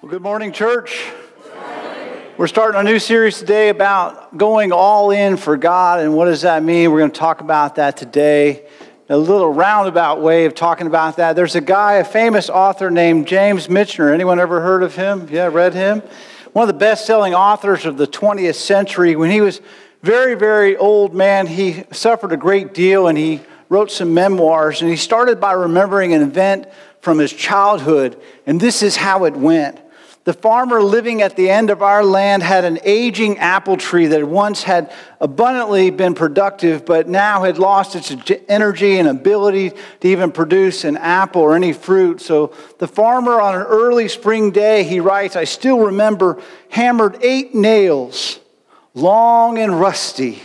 Well, good morning, church. We're starting a new series today about going all in for God, and what does that mean? We're going to talk about that today. A little roundabout way of talking about that. There's a guy, a famous author named James Michener. Anyone ever heard of him? Yeah, read him? One of the best-selling authors of the 20th century. When he was very, very old man, he suffered a great deal, and he wrote some memoirs, and he started by remembering an event from his childhood, and this is how it went. The farmer living at the end of our land had an aging apple tree that once had abundantly been productive, but now had lost its energy and ability to even produce an apple or any fruit. So the farmer, on an early spring day, he writes, "I still remember, hammered 8 nails, long and rusty,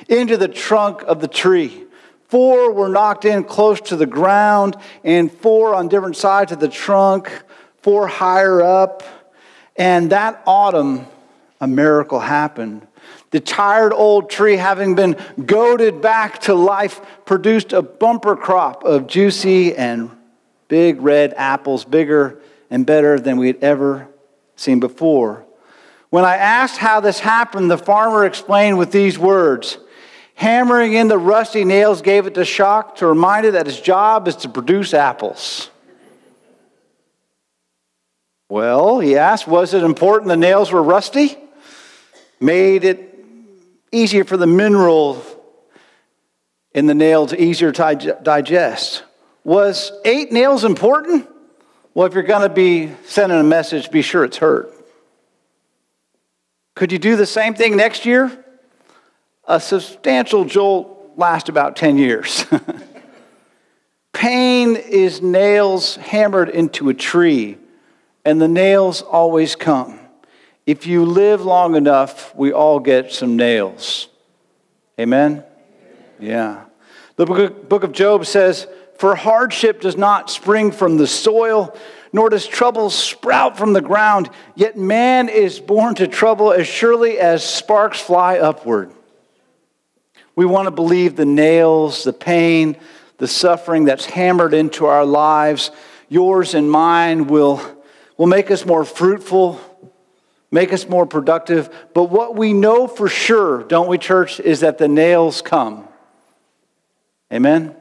into the trunk of the tree. 4 were knocked in close to the ground, and 4 on different sides of the trunk, 4 higher up. And that autumn, a miracle happened. The tired old tree, having been goaded back to life, produced a bumper crop of juicy and big red apples, bigger and better than we had ever seen before. When I asked how this happened, the farmer explained with these words: hammering in the rusty nails gave it the shock to remind it that its job is to produce apples." Well, he asked, was it important the nails were rusty? Made it easier for the mineral in the nails, easier to digest. Was 8 nails important? Well, if you're going to be sending a message, be sure it's heard. Could you do the same thing next year? A substantial jolt lasts about 10 years. Pain is nails hammered into a tree. And the nails always come. If you live long enough, we all get some nails. Amen? Yeah. The book of Job says, "For hardship does not spring from the soil, nor does trouble sprout from the ground. Yet man is born to trouble as surely as sparks fly upward." We want to believe the nails, the pain, the suffering that's hammered into our lives, yours and mine, will make us more fruitful, make us more productive. But what we know for sure, don't we, church, is that the nails come. Amen?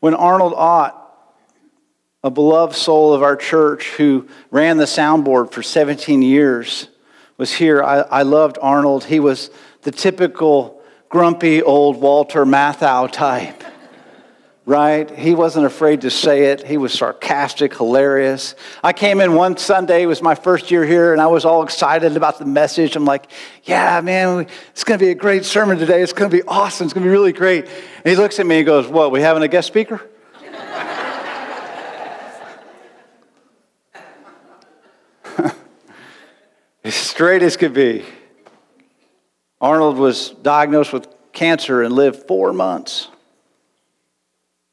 When Arnold Ott, a beloved soul of our church who ran the soundboard for 17 years, was here, I loved Arnold. He was the typical grumpy old Walter Matthau type. Right? He wasn't afraid to say it. He was sarcastic, hilarious. I came in one Sunday, it was my first year here, and I was all excited about the message. I'm like, yeah, man, it's going to be a great sermon today. It's going to be awesome. It's going to be really great. And he looks at me and goes, "What, we having a guest speaker?" As straight as could be. Arnold was diagnosed with cancer and lived 4 months.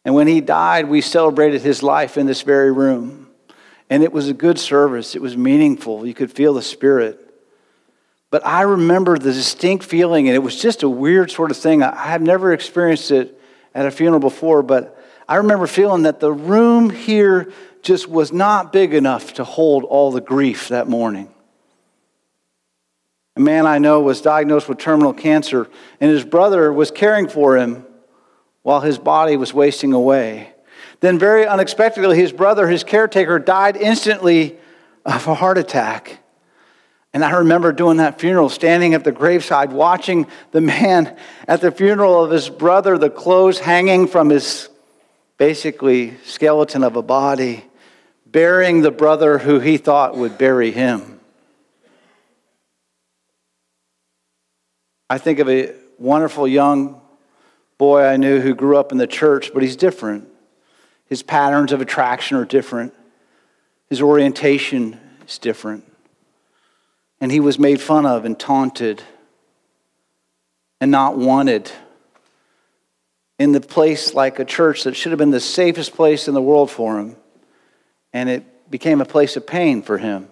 And when he died, we celebrated his life in this very room. And it was a good service. It was meaningful. You could feel the Spirit. But I remember the distinct feeling, and it was just a weird sort of thing. I have never experienced it at a funeral before, but I remember feeling that the room here just was not big enough to hold all the grief that morning. A man I know was diagnosed with terminal cancer, and his brother was caring for him while his body was wasting away. Then very unexpectedly, his brother, his caretaker, died instantly of a heart attack. And I remember doing that funeral, standing at the graveside, watching the man at the funeral of his brother, the clothes hanging from his basically skeleton of a body, burying the brother who he thought would bury him. I think of a wonderful young boy I knew who grew up in the church, but he's different. His patterns of attraction are different. His orientation is different. And he was made fun of and taunted and not wanted in the place like a church that should have been the safest place in the world for him. And it became a place of pain for him.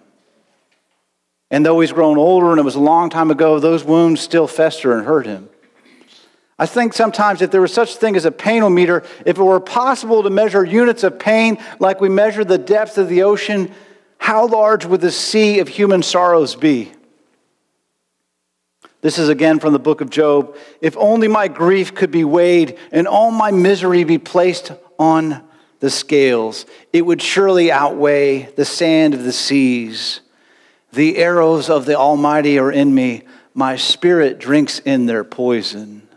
And though he's grown older and it was a long time ago, those wounds still fester and hurt him. I think sometimes if there was such a thing as a painometer, if it were possible to measure units of pain like we measure the depth of the ocean, How large would the sea of human sorrows be? This is again from the book of Job. If only my grief could be weighed and all my misery be placed on the scales, it would surely outweigh the sand of the seas. The arrows of the Almighty are in me. My spirit drinks in their poison.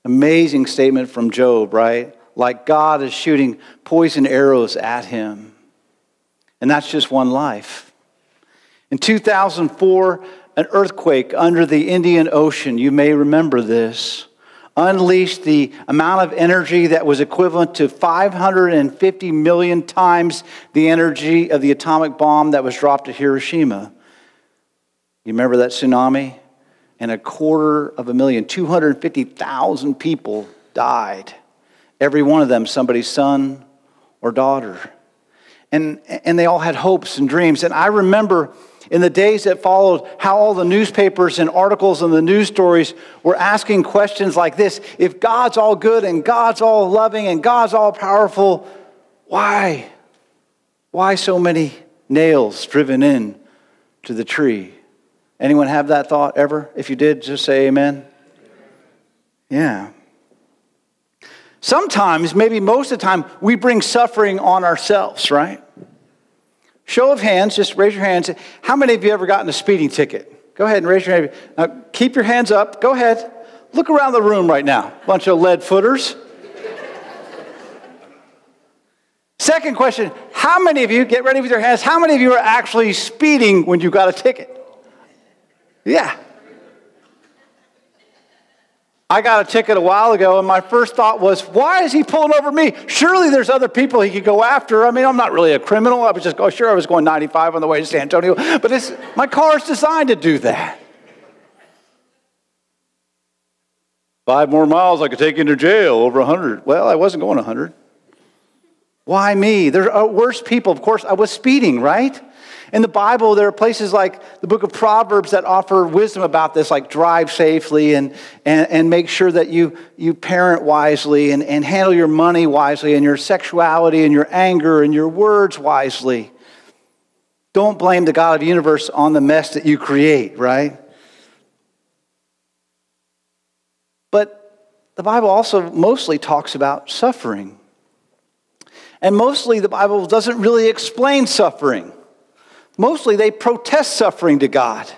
Amazing statement from Job, right? Like God is shooting poison arrows at him. And that's just one life. In 2004, an earthquake under the Indian Ocean, you may remember this, unleashed the amount of energy that was equivalent to 550 million times the energy of the atomic bomb that was dropped at Hiroshima. You remember that tsunami? And 250,000, 250,000 people died. Every one of them somebody's son or daughter. And they all had hopes and dreams. And I remember in the days that followed how all the newspapers and articles and the news stories were asking questions like this. If God's all good and God's all loving and God's all powerful, why? Why so many nails driven in to the tree? Anyone have that thought ever? If you did, just say amen. Yeah. Sometimes, maybe most of the time, we bring suffering on ourselves, right? Show of hands, just raise your hands. How many of you ever gotten a speeding ticket? Go ahead and raise your hand. Now, keep your hands up. Go ahead. Look around the room right now. Bunch of lead footers. Second question, how many of you, get ready with your hands, how many of you are actually speeding when you got a ticket? Yeah. I got a ticket a while ago, and my first thought was, why is he pulling over me? Surely there's other people he could go after. I mean, I'm not really a criminal. I was just going, sure, I was going 95 on the way to San Antonio, but my car is designed to do that. 5 more miles, I could take you to jail, over 100. Well, I wasn't going 100. Why me? There are worse people. Of course, I was speeding, right? In the Bible, there are places like the book of Proverbs that offer wisdom about this, like drive safely and make sure that you parent wisely and handle your money wisely and your sexuality and your anger and your words wisely. Don't blame the God of the universe on the mess that you create, right? But the Bible also mostly talks about suffering. And mostly the Bible doesn't really explain suffering. Mostly they protest suffering to God.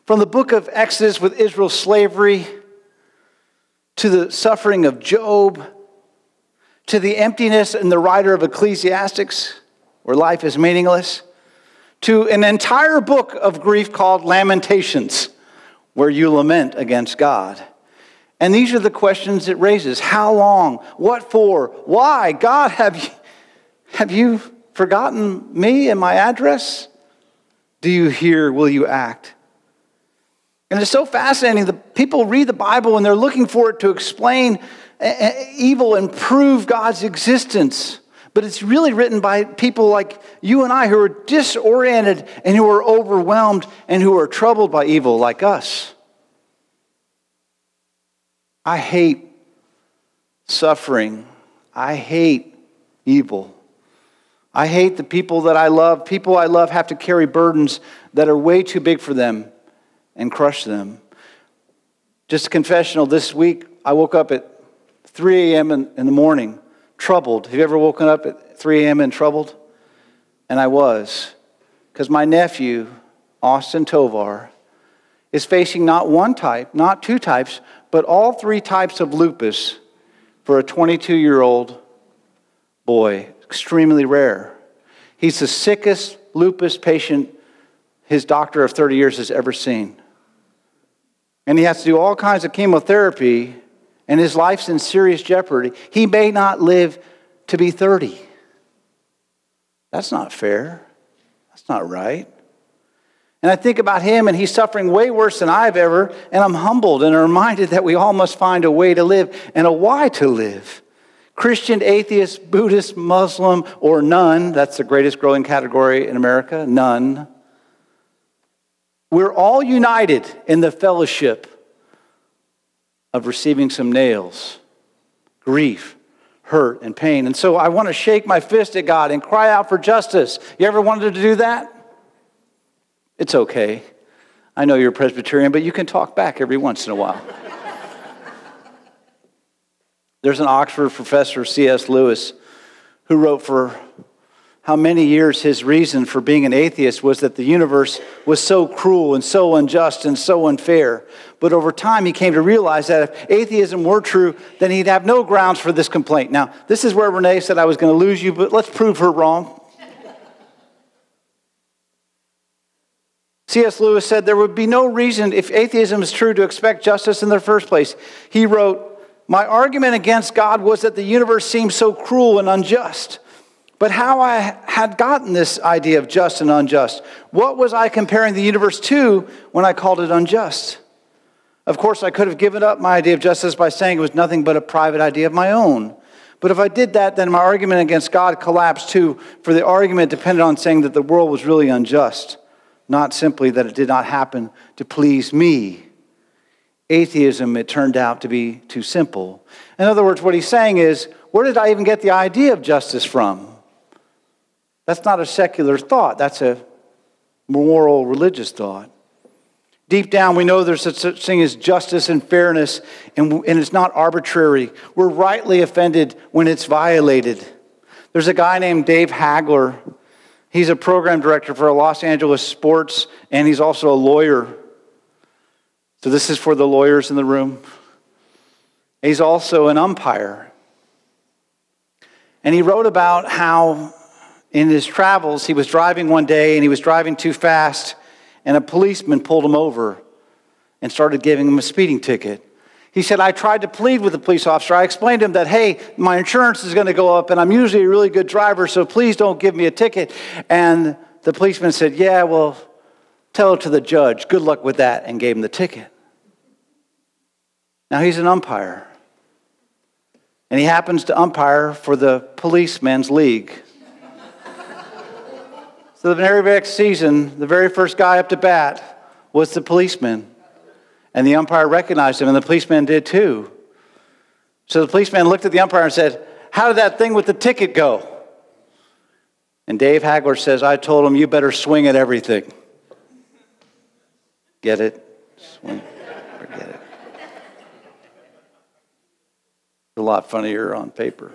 From the book of Exodus with Israel's slavery, to the suffering of Job, to the emptiness in the writer of Ecclesiastes, where life is meaningless, to an entire book of grief called Lamentations, where you lament against God. And these are the questions it raises. How long? What for? Why? God, have you forgotten me and my address? Do you hear? Will you act? And it's so fascinating. The people read the Bible and they're looking for it to explain evil and prove God's existence. But it's really written by people like you and I who are disoriented and who are overwhelmed and who are troubled by evil like us. I hate suffering. I hate evil. I hate the people that I love. People I love have to carry burdens that are way too big for them and crush them. Just a confessional, this week I woke up at 3 a.m. in the morning, troubled. Have you ever woken up at 3 a.m. and troubled? And I was, because my nephew, Austin Tovar, is facing not one type, not two types, but all 3 types of lupus for a 22-year-old boy. Extremely rare. He's the sickest lupus patient his doctor of 30 years has ever seen. And he has to do all kinds of chemotherapy, and his life's in serious jeopardy. He may not live to be 30. That's not fair. That's not right. And I think about him, and he's suffering way worse than I've ever, and I'm humbled and reminded that we all must find a way to live and a why to live. Christian, atheist, Buddhist, Muslim, or none, that's the greatest growing category in America, none. We're all united in the fellowship of receiving some nails, grief, hurt and pain. And so I want to shake my fist at God and cry out for justice. You ever wanted to do that? It's okay. I know you're a Presbyterian, but you can talk back every once in a while. There's an Oxford professor, C.S. Lewis, who wrote for how many years his reason for being an atheist was that the universe was so cruel and so unjust and so unfair. But over time, he came to realize that if atheism were true, then he'd have no grounds for this complaint. Now, this is where Renee said I was going to lose you, but let's prove her wrong. C.S. Lewis said there would be no reason, if atheism is true, to expect justice in the first place. He wrote, "My argument against God was that the universe seemed so cruel and unjust. But how I had gotten this idea of just and unjust? What was I comparing the universe to when I called it unjust? Of course, I could have given up my idea of justice by saying it was nothing but a private idea of my own. But if I did that, then my argument against God collapsed too, for the argument depended on saying that the world was really unjust, not simply that it did not happen to please me. Atheism, it turned out to be too simple." In other words, what he's saying is, where did I even get the idea of justice from? That's not a secular thought. That's a moral, religious thought. Deep down, we know there's such thing as justice and fairness, and it's not arbitrary. We're rightly offended when it's violated. There's a guy named Dave Hagler. He's a program director for Los Angeles Sports, and he's also a lawyer. So this is for the lawyers in the room. He's also an umpire. And he wrote about how in his travels, he was driving one day and he was driving too fast, and a policeman pulled him over and started giving him a speeding ticket. He said, "I tried to plead with the police officer. I explained to him that, hey, my insurance is going to go up and I'm usually a really good driver, so please don't give me a ticket." And the policeman said, "Yeah, well, tell it to the judge. Good luck with that," and gave him the ticket. Now he's an umpire. And he happens to umpire for the policeman's league. So the very next season, the very first guy up to bat was the policeman. And the umpire recognized him, and the policeman did too. So the policeman looked at the umpire and said, "How did that thing with the ticket go?" And Dave Hagler says, "I told him, you better swing at everything." Get it? Swing. Forget it. It's a lot funnier on paper.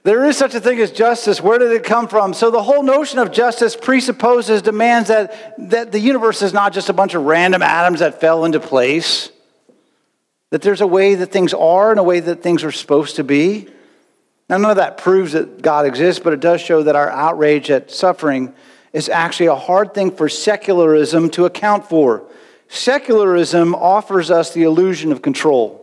There is such a thing as justice. Where did it come from? So the whole notion of justice presupposes, demands that the universe is not just a bunch of random atoms that fell into place. That there's a way that things are and a way that things are supposed to be. Now, none of that proves that God exists, but it does show that our outrage at suffering is actually a hard thing for secularism to account for. Secularism offers us the illusion of control.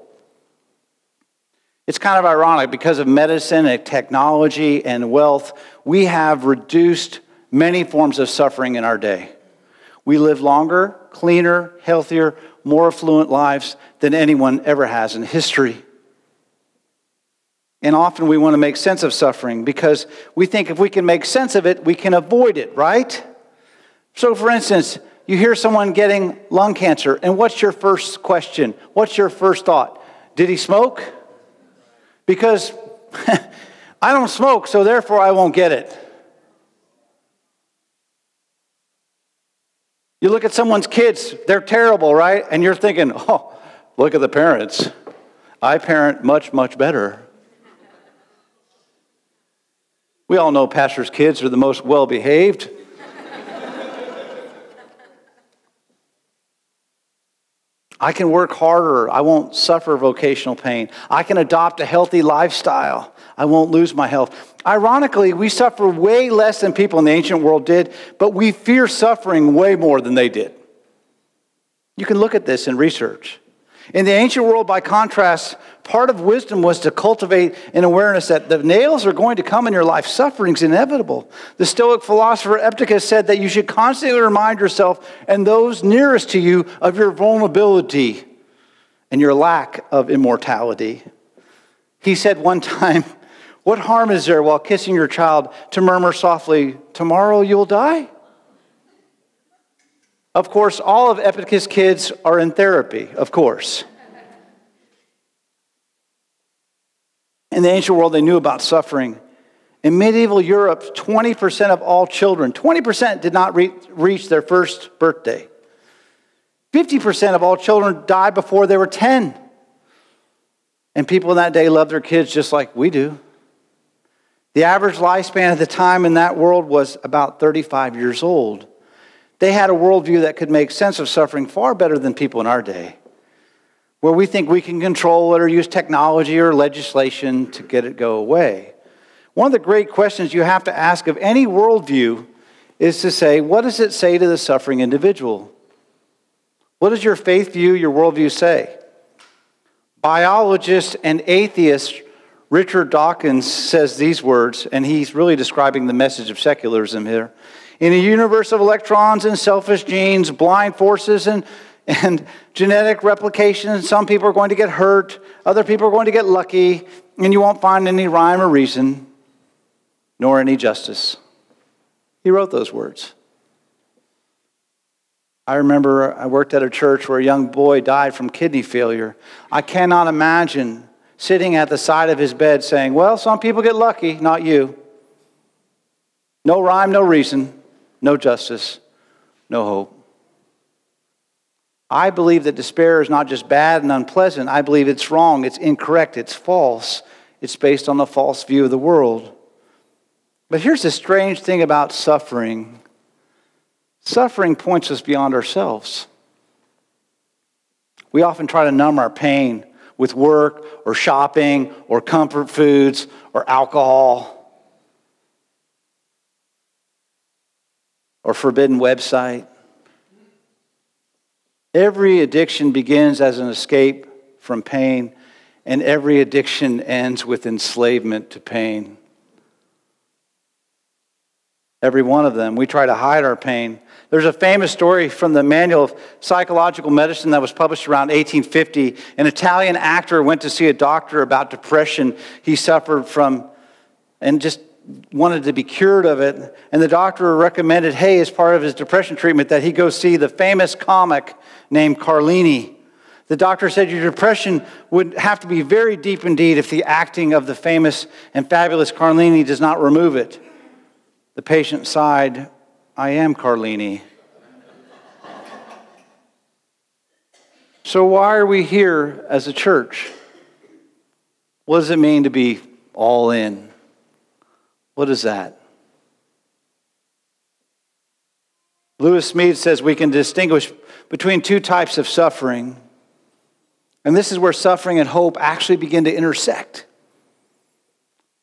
It's kind of ironic, because of medicine and technology and wealth, we have reduced many forms of suffering in our day. We live longer, cleaner, healthier, more affluent lives than anyone ever has in history. And often we want to make sense of suffering because we think if we can make sense of it, we can avoid it, right? So for instance, you hear someone getting lung cancer, and what's your first question? What's your first thought? Did he smoke? Because I don't smoke, so therefore I won't get it. You look at someone's kids, they're terrible, right? And you're thinking, oh, look at the parents. I parent much, much better. We all know pastors' kids are the most well-behaved. I can work harder. I won't suffer vocational pain. I can adopt a healthy lifestyle. I won't lose my health. Ironically, we suffer way less than people in the ancient world did, but we fear suffering way more than they did. You can look at this in research. In the ancient world, by contrast, part of wisdom was to cultivate an awareness that the nails are going to come in your life. Suffering's inevitable. The Stoic philosopher Epictetus said that you should constantly remind yourself and those nearest to you of your vulnerability and your lack of immortality. He said one time, "What harm is there while kissing your child to murmur softly, 'Tomorrow you'll die'?" Of course, all of Epictetus' kids are in therapy, of course. In the ancient world, they knew about suffering. In medieval Europe, 20% of all children, 20% did not reach their first birthday. 50% of all children died before they were 10. And people in that day loved their kids just like we do. The average lifespan at the time in that world was about 35 years old. They had a worldview that could make sense of suffering far better than people in our day, where we think we can control it or use technology or legislation to get it go away. One of the great questions you have to ask of any worldview is to say, what does it say to the suffering individual? What does your faith view, your worldview say? Biologist and atheist Richard Dawkins says these words, and he's really describing the message of secularism here. In a universe of electrons and selfish genes, blind forces and genetic replication, some people are going to get hurt, other people are going to get lucky, and you won't find any rhyme or reason, nor any justice. He wrote those words. I remember I worked at a church where a young boy died from kidney failure. I cannot imagine sitting at the side of his bed saying, well, some people get lucky, not you. No rhyme, no reason, no justice, no hope. I believe that despair is not just bad and unpleasant. I believe it's wrong, it's incorrect, it's false. It's based on a false view of the world. But here's the strange thing about suffering. Suffering points us beyond ourselves. We often try to numb our pain with work or shopping or comfort foods or alcohol or forbidden website. Every addiction begins as an escape from pain, and every addiction ends with enslavement to pain. Every one of them. We try to hide our pain. There's a famous story from the Manual of Psychological Medicine that was published around 1850. An Italian actor went to see a doctor about depression he suffered from and just wanted to be cured of it. And the doctor recommended, hey, as part of his depression treatment, that he go see the famous comic named Carlini. The doctor said your depression would have to be very deep indeed if the acting of the famous and fabulous Carlini does not remove it. The patient sighed, I am Carlini. So why are we here as a church? What does it mean to be all in? What is that? Lewis Smead says we can distinguish between two types of suffering. And this is where suffering and hope actually begin to intersect.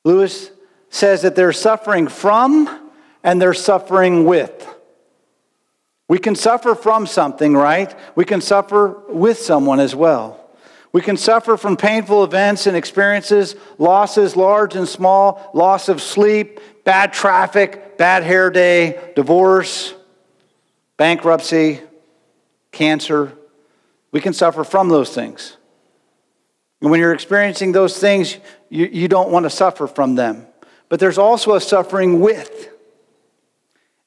Lewis says that there's suffering from and there's suffering with. We can suffer from something, right? We can suffer with someone as well. We can suffer from painful events and experiences, losses large and small, loss of sleep, bad traffic, bad hair day, divorce, bankruptcy, cancer. We can suffer from those things. And when you're experiencing those things, you don't want to suffer from them. But there's also a suffering with.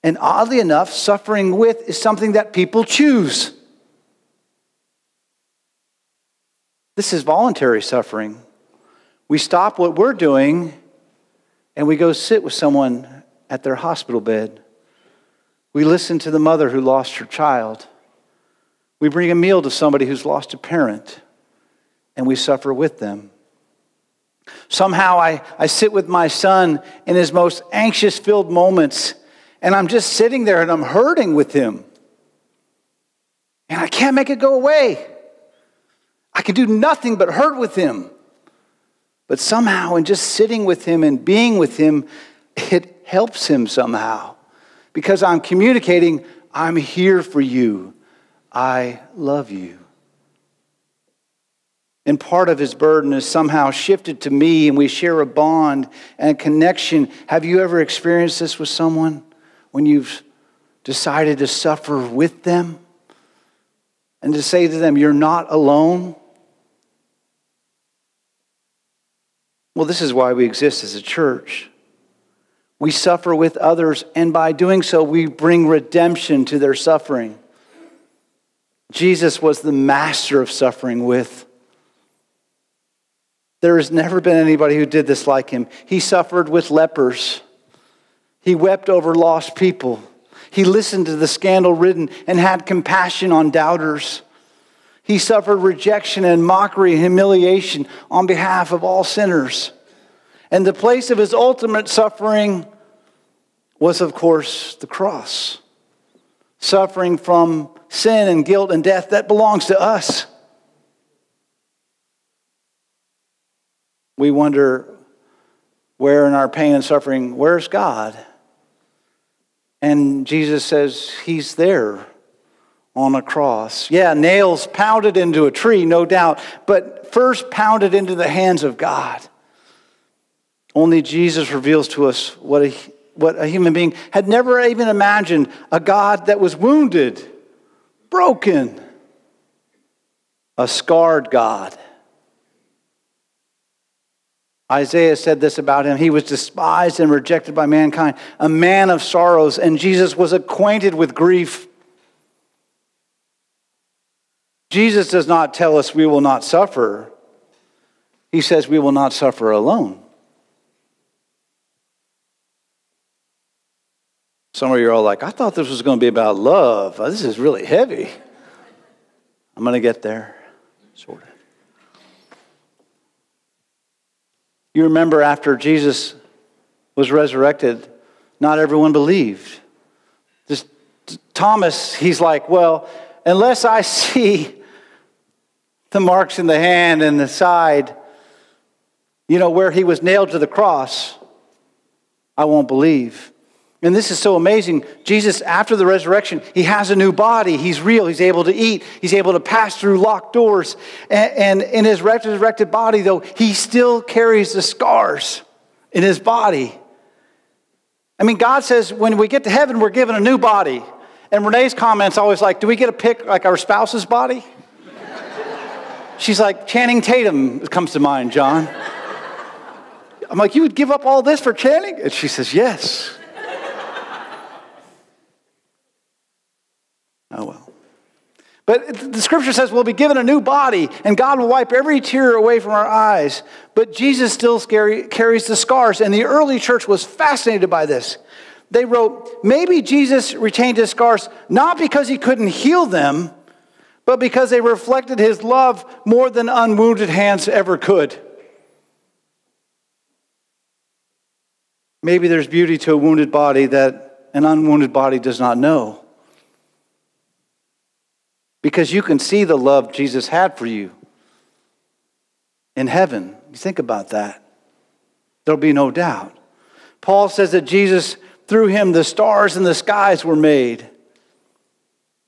And oddly enough, suffering with is something that people choose. This is voluntary suffering. We stop what we're doing and we go sit with someone at their hospital bed. We listen to the mother who lost her child. We bring a meal to somebody who's lost a parent and we suffer with them. Somehow I sit with my son in his most anxious-filled moments, and I'm just sitting there and I'm hurting with him. And I can't make it go away. I can do nothing but hurt with him. But somehow in just sitting with him and being with him, it helps him somehow. Because I'm communicating, I'm here for you. I love you. And part of his burden is somehow shifted to me, and we share a bond and a connection. Have you ever experienced this with someone when you've decided to suffer with them and to say to them, you're not alone? Well, this is why we exist as a church. We suffer with others, and by doing so, we bring redemption to their suffering. Jesus was the master of suffering with. There has never been anybody who did this like him. He suffered with lepers. He wept over lost people. He listened to the scandal-ridden and had compassion on doubters. He suffered rejection and mockery and humiliation on behalf of all sinners. And the place of his ultimate suffering was, of course, the cross. Suffering from sin and guilt and death that belongs to us. We wonder, where in our pain and suffering, where's God? And Jesus says he's there on a cross. Yeah, nails pounded into a tree, no doubt, but first pounded into the hands of God. Only Jesus reveals to us what a human being had never even imagined, a God that was wounded, broken, a scarred God. Isaiah said this about him: he was despised and rejected by mankind, a man of sorrows, and Jesus was acquainted with grief. Jesus does not tell us we will not suffer. He says we will not suffer alone. Some of you are all like, I thought this was going to be about love. This is really heavy. I'm going to get there, sort of. You remember after Jesus was resurrected, not everyone believed. This Thomas, he's like, well, unless I see the marks in the hand and the side, where he was nailed to the cross, I won't believe. And this is so amazing. Jesus, after the resurrection, he has a new body. He's real. He's able to eat. He's able to pass through locked doors. And in his resurrected body, though, he still carries the scars in his body. I mean, God says when we get to heaven, we're given a new body. And Renee's comments always like, do we get to pick like our spouse's body? She's like, Channing Tatum comes to mind, John. I'm like, you would give up all this for Channing? And she says, yes. Oh, well. But the scripture says we'll be given a new body and God will wipe every tear away from our eyes. But Jesus still carries the scars. And the early church was fascinated by this. They wrote, maybe Jesus retained his scars not because he couldn't heal them, but because they reflected his love more than unwounded hands ever could. Maybe there's beauty to a wounded body that an unwounded body does not know. Because you can see the love Jesus had for you in heaven. You think about that. There'll be no doubt. Paul says that Jesus, through him, the stars and the skies were made.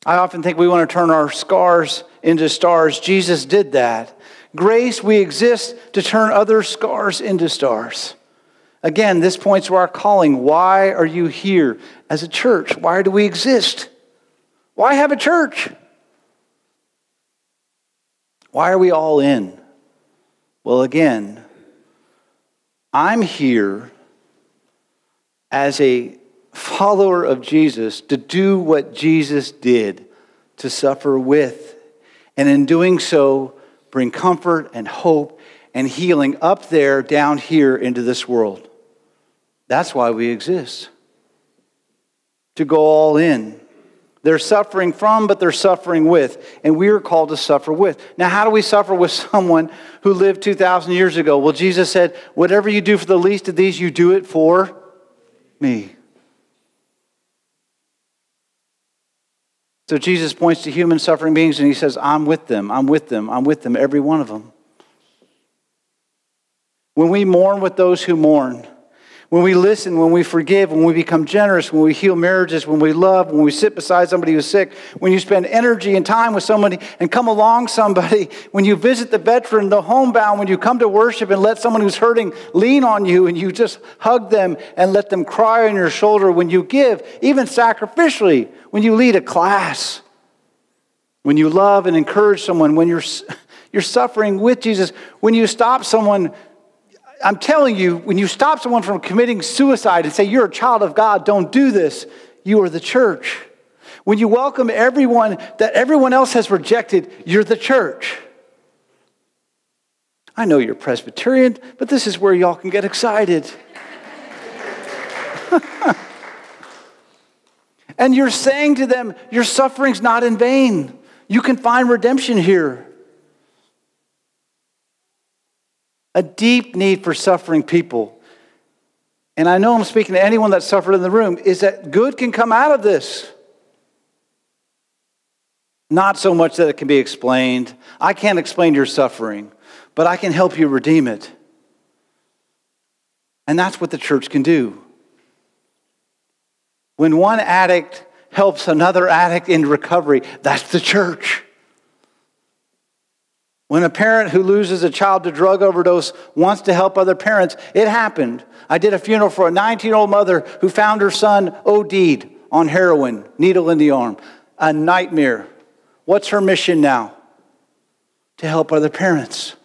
I often think we want to turn our scars into stars. Jesus did that. Grace, we exist to turn other scars into stars. Again, this points to our calling. Why are you here as a church? Why do we exist? Why have a church? Why are we all in? Well, again, I'm here as a follower of Jesus to do what Jesus did, to suffer with, and in doing so, bring comfort and hope and healing up there, down here into this world. That's why we exist. To go all in. They're suffering from, but they're suffering with. And we are called to suffer with. Now, how do we suffer with someone who lived 2,000 years ago? Well, Jesus said, whatever you do for the least of these, you do it for me. So Jesus points to human suffering beings and he says, I'm with them, I'm with them, I'm with them, every one of them. When we mourn with those who mourn, when we listen, when we forgive, when we become generous, when we heal marriages, when we love, when we sit beside somebody who's sick, when you spend energy and time with somebody and come along somebody, when you visit the veteran, the homebound, when you come to worship and let someone who's hurting lean on you and you just hug them and let them cry on your shoulder, when you give, even sacrificially, when you lead a class, when you love and encourage someone, when you're suffering with Jesus, when you stop someone. I'm telling you, when you stop someone from committing suicide and say, you're a child of God, don't do this, you are the church. When you welcome everyone that everyone else has rejected, you're the church. I know you're Presbyterian, but this is where y'all can get excited. And you're saying to them, your suffering's not in vain. You can find redemption here. A deep need for suffering people. And I know I'm speaking to anyone that suffered in the room, is that good can come out of this. Not so much that it can be explained. I can't explain your suffering, but I can help you redeem it. And that's what the church can do. When one addict helps another addict in recovery, that's the church. When a parent who loses a child to drug overdose wants to help other parents, it happened. I did a funeral for a 19-year-old mother who found her son OD'd on heroin, needle in the arm. A nightmare. What's her mission now? To help other parents.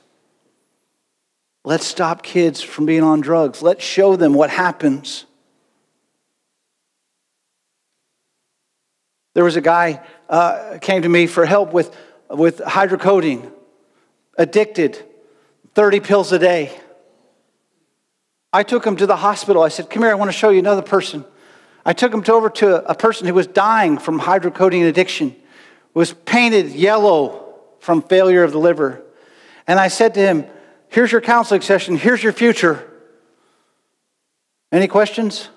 Let's stop kids from being on drugs. Let's show them what happens. There was a guy came to me for help with hydrocodone, addicted, 30 pills a day. I took him to the hospital. I said, come here, I want to show you another person. I took him over to a person who was dying from hydrocodone addiction, was painted yellow from failure of the liver. And I said to him, here's your counseling session, here's your future. Any questions?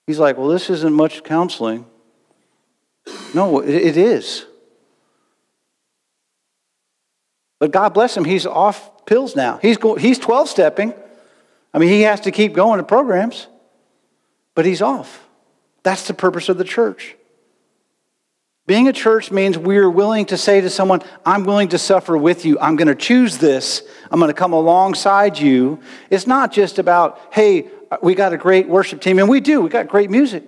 He's like, well, this isn't much counseling. No, it is. But God bless him, he's off pills now. He's 12-stepping. I mean, he has to keep going to programs, but he's off. That's the purpose of the church. Being a church means we're willing to say to someone, I'm willing to suffer with you. I'm going to choose this. I'm going to come alongside you. It's not just about, hey, we got a great worship team, and we do. We got great music.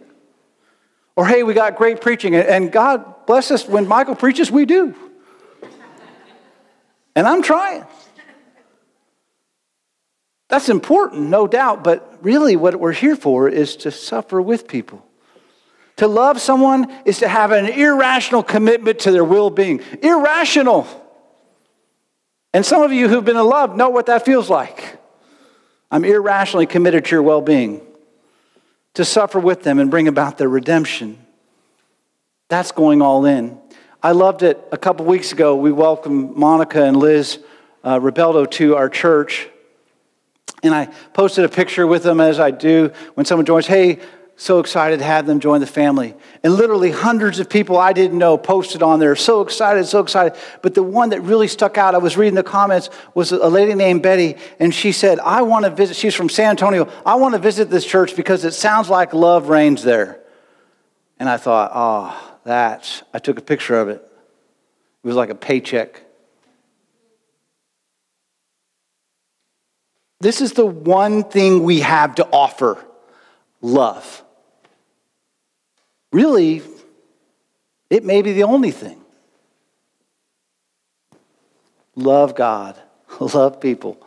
Or, hey, we got great preaching, and God bless us, when Michael preaches, we do. And I'm trying. That's important, no doubt, but really what we're here for is to suffer with people. To love someone is to have an irrational commitment to their well-being. Irrational. And some of you who've been in love know what that feels like. I'm irrationally committed to your well-being. To suffer with them and bring about their redemption. That's going all in. I loved it. A couple weeks ago, we welcomed Monica and Liz Rebeldo to our church. And I posted a picture with them, as I do when someone joins. Hey, so excited to have them join the family. And literally hundreds of people I didn't know posted on there. So excited, so excited. But the one that really stuck out, I was reading the comments, was a lady named Betty. And she said, I want to visit. She's from San Antonio. I want to visit this church because it sounds like love reigns there. And I thought, I took a picture of it. It was like a paycheck. This is the one thing we have to offer. Love. Really, it may be the only thing. Love God. Love people.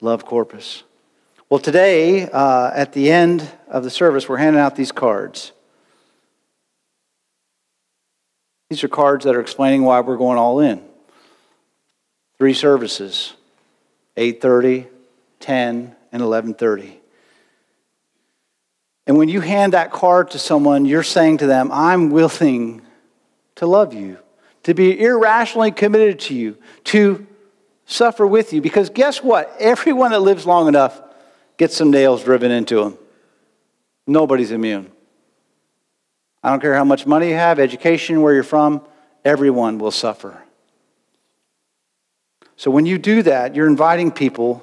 Love Corpus. Well, today, at the end of the service, we're handing out these cards. These are cards that are explaining why we're going all in. 3 services. 8:30, 10, and 11:30. And when you hand that card to someone, you're saying to them, I'm willing to love you, to be irrationally committed to you, to suffer with you. Because guess what? Everyone that lives long enough gets some nails driven into them. Nobody's immune. I don't care how much money you have, education, where you're from, everyone will suffer. So when you do that, you're inviting people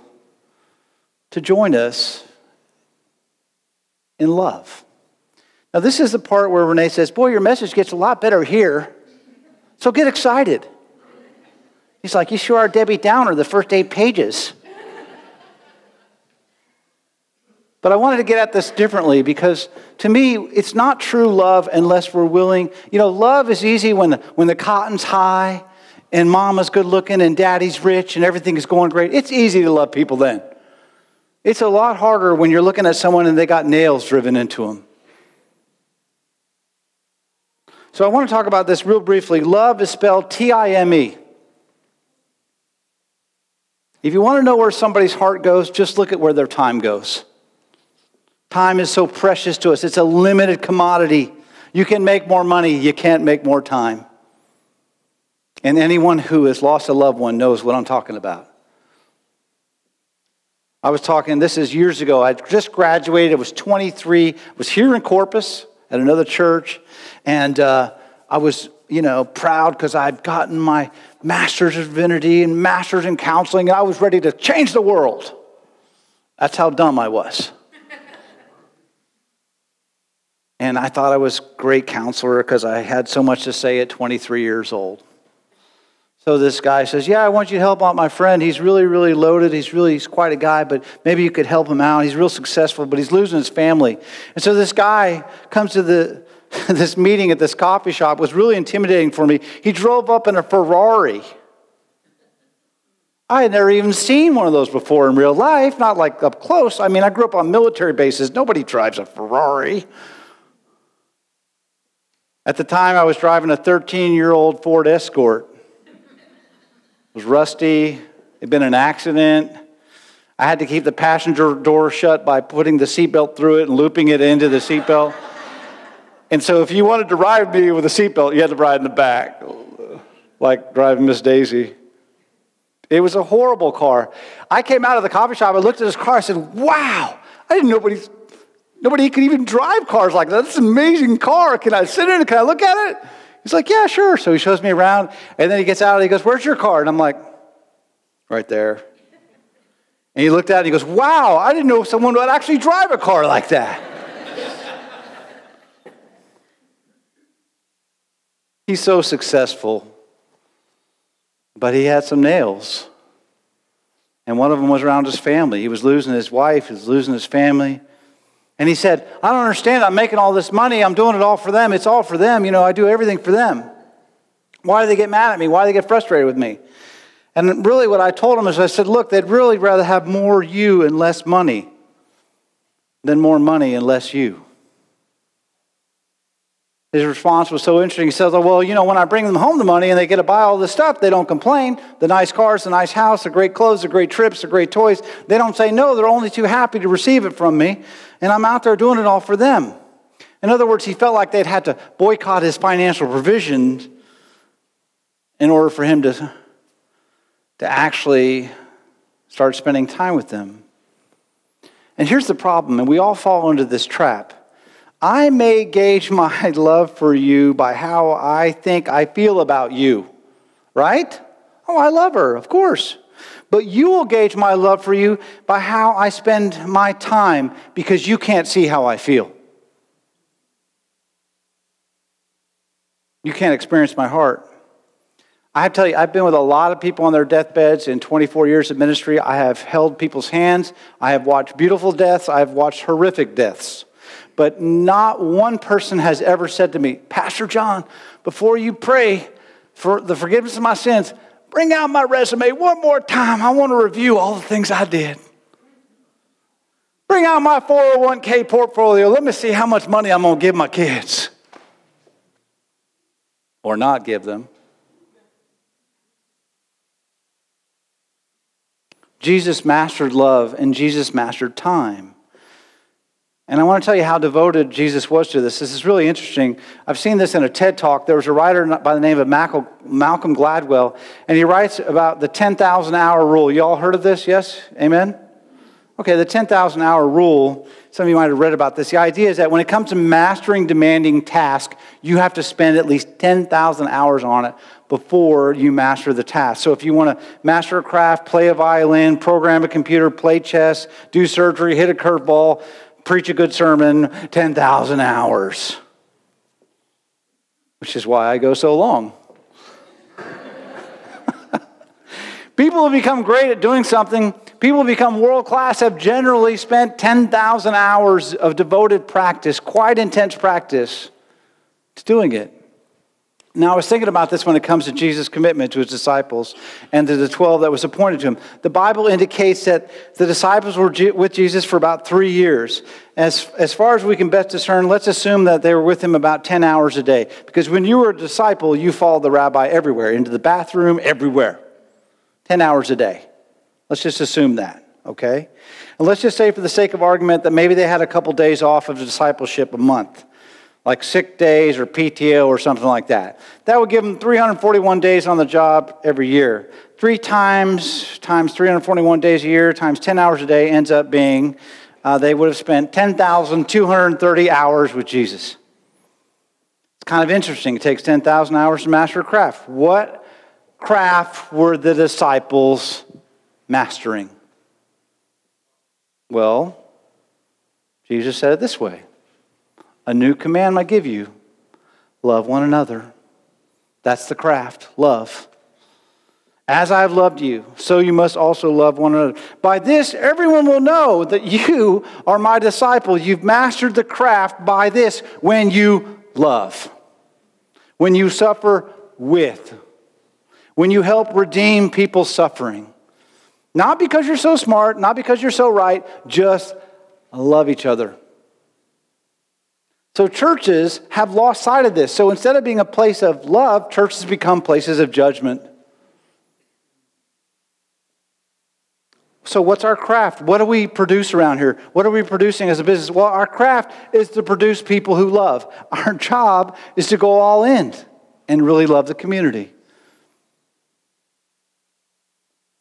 to join us in love. Now, this is the part where Renee says, boy, your message gets a lot better here. So get excited. He's like, you sure are Debbie Downer, the first 8 pages. But I wanted to get at this differently because to me, it's not true love unless we're willing. You know, love is easy when the cotton's high and mama's good looking and daddy's rich and everything is going great. It's easy to love people then. It's a lot harder when you're looking at someone and they got nails driven into them. So I want to talk about this real briefly. Love is spelled T-I-M-E. If you want to know where somebody's heart goes, just look at where their time goes. Time is so precious to us. It's a limited commodity. You can make more money. You can't make more time. And anyone who has lost a loved one knows what I'm talking about. I was talking, this is years ago. I just graduated. I was 23. I was here in Corpus at another church. And I was, proud because I'd gotten my master's in divinity and master's in counseling. And I was ready to change the world. That's how dumb I was. And I thought I was a great counselor because I had so much to say at 23 years old. So this guy says, I want you to help out my friend. He's really, really loaded. He's quite a guy, but maybe you could help him out. He's real successful, but he's losing his family. And so this guy comes to this meeting at this coffee shop. It was really intimidating for me. He drove up in a Ferrari. I had never even seen one of those before in real life, not like up close. I mean, I grew up on military bases. Nobody drives a Ferrari. At the time, I was driving a 13-year-old Ford Escort. It was rusty. It had been an accident. I had to keep the passenger door shut by putting the seatbelt through it and looping it into the seatbelt. And so if you wanted to ride me with a seatbelt, you had to ride in the back, like driving Miss Daisy. It was a horrible car. I came out of the coffee shop, I looked at this car, I said, wow, I didn't know nobody could even drive cars like that. That's an amazing car. Can I sit in it? Can I look at it? He's like, yeah, sure. So he shows me around, and then he gets out and he goes, where's your car? And I'm like, right there. And he looked at it and he goes, wow, I didn't know someone would actually drive a car like that. He's so successful, but he had some nails. And one of them was around his family. He was losing his wife, he was losing his family. And he said, I don't understand. I'm making all this money. I'm doing it all for them. It's all for them. I do everything for them. Why do they get mad at me? Why do they get frustrated with me? And really what I told him is I said, look, they'd really rather have more you and less money than more money and less you. His response was so interesting. He says, well, when I bring them home the money and they get to buy all this stuff, they don't complain. The nice cars, the nice house, the great clothes, the great trips, the great toys. They don't say no. They're only too happy to receive it from me. And I'm out there doing it all for them. In other words, he felt like they'd had to boycott his financial provisions in order for him to actually start spending time with them. And here's the problem, and we all fall into this trap. I may gauge my love for you by how I think I feel about you, right? Oh, I love her, of course. But you will gauge my love for you by how I spend my time because you can't see how I feel. You can't experience my heart. I have to tell you, I've been with a lot of people on their deathbeds in 24 years of ministry. I have held people's hands. I have watched beautiful deaths. I have watched horrific deaths. But not one person has ever said to me, Pastor John, before you pray for the forgiveness of my sins, bring out my resume one more time. I want to review all the things I did. Bring out my 401k portfolio. Let me see how much money I'm going to give my kids. Or not give them. Jesus mastered love and Jesus mastered time. And I want to tell you how devoted Jesus was to this. This is really interesting. I've seen this in a TED Talk. There was a writer by the name of Malcolm Gladwell, and he writes about the 10,000-hour rule. You all heard of this? Yes? Amen? Okay, the 10,000-hour rule, some of you might have read about this. The idea is that when it comes to mastering demanding tasks, you have to spend at least 10,000 hours on it before you master the task. So if you want to master a craft, play a violin, program a computer, play chess, do surgery, hit a curveball, preach a good sermon, 10,000 hours. Which is why I go so long. People who become great at doing something, people who become world-class have generally spent 10,000 hours of devoted practice, quite intense practice, to doing it. Now, I was thinking about this when it comes to Jesus' commitment to his disciples and to the 12 that was appointed to him. The Bible indicates that the disciples were with Jesus for about 3 years. As far as we can best discern, let's assume that they were with him about 10 hours a day. Because when you were a disciple, you followed the rabbi everywhere, into the bathroom, everywhere. 10 hours a day. Let's just assume that, okay? And let's just say for the sake of argument that maybe they had a couple days off of discipleship a month, like sick days or PTO or something like that. That would give them 341 days on the job every year. 3 times 341 days a year times 10 hours a day ends up being, they would have spent 10,230 hours with Jesus. It's kind of interesting. It takes 10,000 hours to master a craft. What craft were the disciples mastering? Well, Jesus said it this way. A new command I give you. Love one another. That's the craft. Love. As I have loved you, so you must also love one another. By this, everyone will know that you are my disciple. You've mastered the craft by this, when you love. When you suffer with. When you help redeem people's suffering. Not because you're so smart, not because you're so right, just love each other. So churches have lost sight of this. So instead of being a place of love, churches become places of judgment. So what's our craft? What do we produce around here? What are we producing as a business? Well, our craft is to produce people who love. Our job is to go all in and really love the community.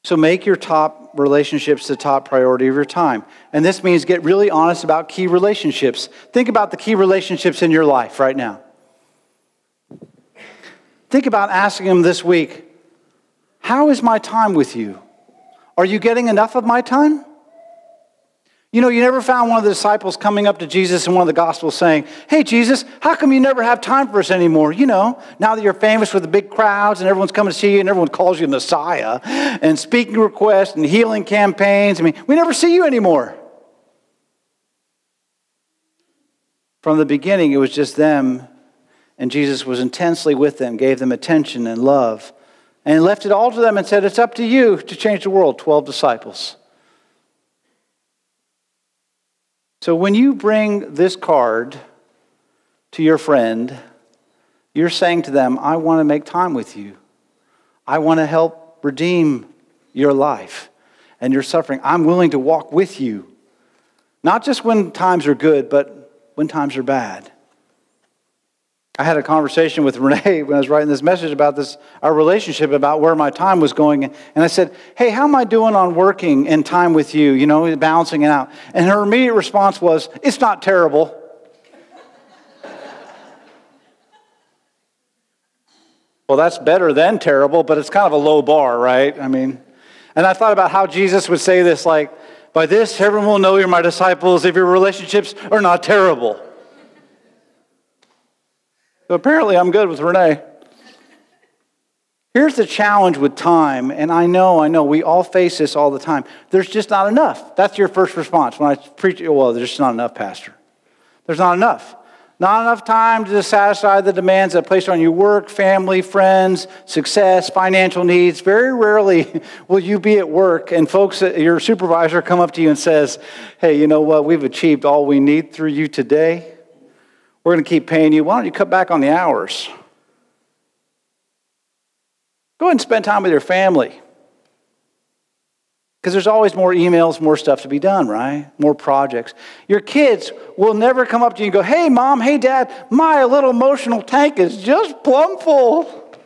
So make your top relationships the top priority of your time. And this means get really honest about key relationships. Think about the key relationships in your life right now. Think about asking them this week, how is my time with you? Are you getting enough of my time? You know, you never found one of the disciples coming up to Jesus in one of the Gospels saying, hey, Jesus, how come you never have time for us anymore? You know, now that you're famous with the big crowds and everyone's coming to see you and everyone calls you Messiah and speaking requests and healing campaigns. I mean, we never see you anymore. From the beginning, it was just them, and Jesus was intensely with them, gave them attention and love, and left it all to them and said, it's up to you to change the world, 12 disciples. So when you bring this card to your friend, you're saying to them, I want to make time with you. I want to help redeem your life and your suffering. I'm willing to walk with you. Not just when times are good, but when times are bad. I had a conversation with Renee when I was writing this message about this, our relationship, about where my time was going. And I said, hey, how am I doing on working and time with you, you know, balancing it out? And her immediate response was, it's not terrible. Well, that's better than terrible, but it's kind of a low bar, right? I mean, and I thought about how Jesus would say this, like, by this, everyone will know you're my disciples if your relationships are not terrible. So apparently I'm good with Renee. Here's the challenge with time, and I know, we all face this all the time. There's just not enough. That's your first response when I preach. Well, there's just not enough, Pastor. There's not enough. Not enough time to satisfy the demands that are placed on you: work, family, friends, success, financial needs. Very rarely will you be at work and folks, your supervisor come up to you and says, hey, you know what? We've achieved all we need through you today. We're going to keep paying you. Why don't you cut back on the hours? Go ahead and spend time with your family. Because there's always more emails, more stuff to be done, right? More projects. Your kids will never come up to you and go, hey, Mom, hey, Dad, my little emotional tank is just plumb full.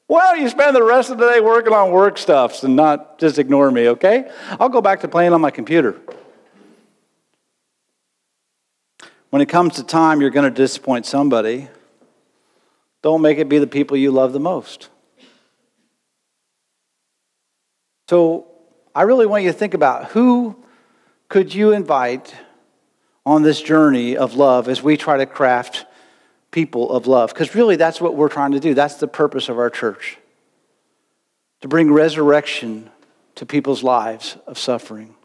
Why don't you spend the rest of the day working on work stuff and not just ignore me, okay? I'll go back to playing on my computer. When it comes to time, you're going to disappoint somebody. Don't make it be the people you love the most. So I really want you to think about who could you invite on this journey of love as we try to craft people of love. Because really that's what we're trying to do. That's the purpose of our church. To bring resurrection to people's lives of suffering.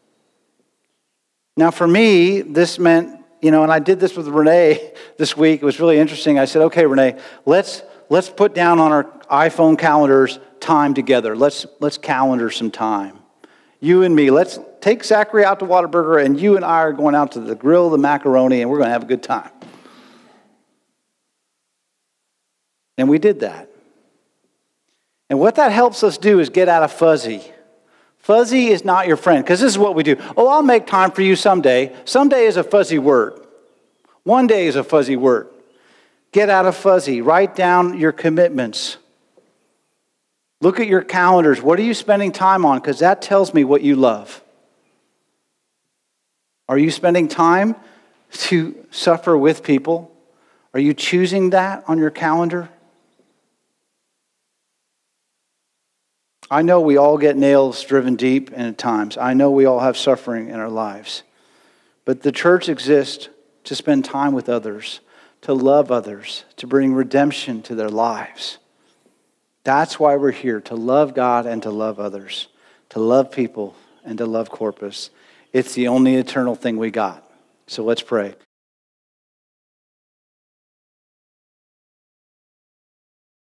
Now for me, this meant, you know, and I did this with Renee this week. It was really interesting. I said, okay, Renee, let's put down on our iPhone calendars time together. Let's calendar some time. You and me, let's take Zachary out to Whataburger, and you and I are going out to the grill, the macaroni, and we're going to have a good time. And we did that. And what that helps us do is get out of fuzzy Fuzzy is not your friend, because this is what we do. Oh, I'll make time for you someday. Someday is a fuzzy word. One day is a fuzzy word. Get out of fuzzy. Write down your commitments. Look at your calendars. What are you spending time on? Because that tells me what you love. Are you spending time to suffer with people? Are you choosing that on your calendar? I know we all get nails driven deep and at times. I know we all have suffering in our lives. But the church exists to spend time with others, to love others, to bring redemption to their lives. That's why we're here, to love God and to love others, to love people and to love Corpus. It's the only eternal thing we got. So let's pray.